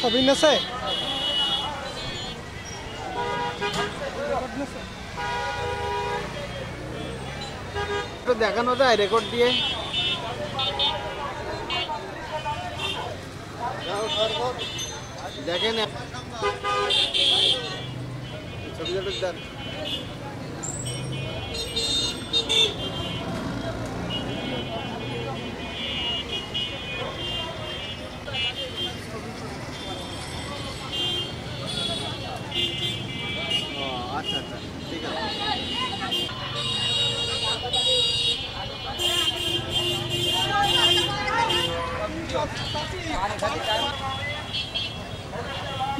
সবই নেছে দেখানো যায় রেকর্ড দিয়ে দেখেন ছবিটা দেন আচ্ছা আচ্ছা ঠিক আছে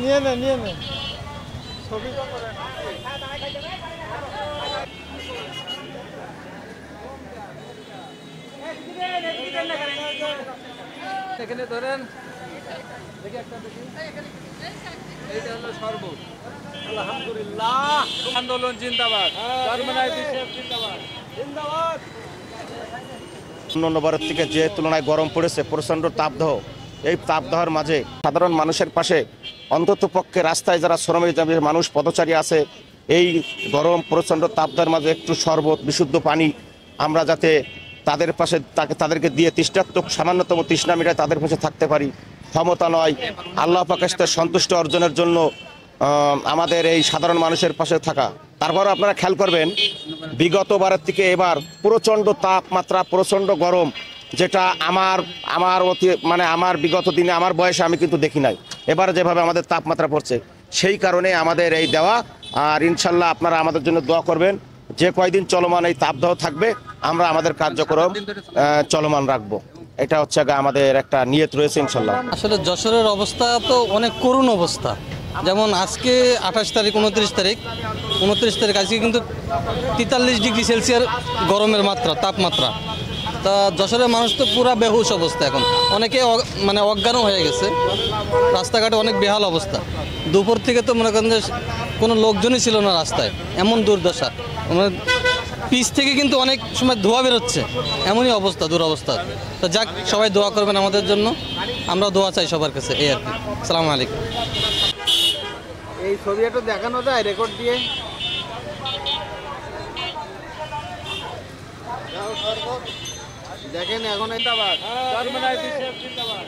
নিয়ে নে ছবি এখানে ধরেন দেখি একটা দেখি এইটা হলো শরবত আলহামদুলিল্লাহ আন্দোলন জিন্দাবাদ জার্মানায় বিশ্ব জিন্দাবাদ জিন্দাবাদ অন্যান্য বারের থেকে যে তুলনায় গরম পড়েছে প্রচণ্ড তাপদাহ এই তাপদাহের মাঝে সাধারণ মানুষের পাশে অন্ততপক্ষে রাস্তায় যারা শ্রমিক মানুষ পথচারী আছে এই গরম প্রচণ্ড তাপদাহের মাঝে একটু শরবত বিশুদ্ধ পানি আমরা যাতে তাদের পাশে তাদেরকে দিয়ে তৃষ্ণাত্মক সামান্যতম তৃষ্ণা মিটায় তাদের পাশে থাকতে পারি ক্ষমতা নয় আল্লাহ পাকের সন্তুষ্ট অর্জনের জন্য আমাদের এই সাধারণ মানুষের পাশে থাকা। তারপরও আপনারা খেয়াল করবেন বিগতবারের থেকে এবার প্রচণ্ড তাপমাত্রা প্রচণ্ড গরম যেটা আমার বিগত দিনে আমার বয়সে আমি কিন্তু দেখি নাই। এবার যেভাবে আমাদের তাপমাত্রা পড়ছে সেই কারণে আমাদের এই দেওয়া আর ইনশাল্লাহ আপনারা আমাদের জন্য দোয়া করবেন যে কয়দিন চলমান এই তাপদাহ থাকবে আমরা আমাদের কার্যক্রম চলমান রাখবো এটা হচ্ছে আমাদের একটা নিয়ত রয়েছে ইনশাল্লাহ। আসলে যশোরের অবস্থা তো অনেক করুণ অবস্থা যেমন আজকে 28 তারিখ 29 তারিখ আজকে কিন্তু 43 ডিগ্রি সেলসিয়াস গরমের মাত্রা তাপমাত্রা তা যশোরের মানুষ তো পুরা বেহুশ অবস্থা এখন অনেকে মানে অজ্ঞানও হয়ে গেছে রাস্তাঘাটে অনেক বেহাল অবস্থা দুপুর থেকে তো মনে করেন যে কোনো লোকজনই ছিল না রাস্তায় এমন দুর্দশা পিচ থেকে কিন্তু অনেক সময় ধোঁয়া বেরোচ্ছে এমনই অবস্থা দুরবস্থা তো যাক সবাই দোয়া করবেন আমাদের জন্য আমরা দোয়া চাই সবার কাছে এই আর কি। আসসালামু আলাইকুম। এই ছবি একটু দেখানো যায় রেকর্ড দিয়ে দেখেন এখন জিন্দাবাদ জার্মানায় বিশ্ব জিন্দাবাদ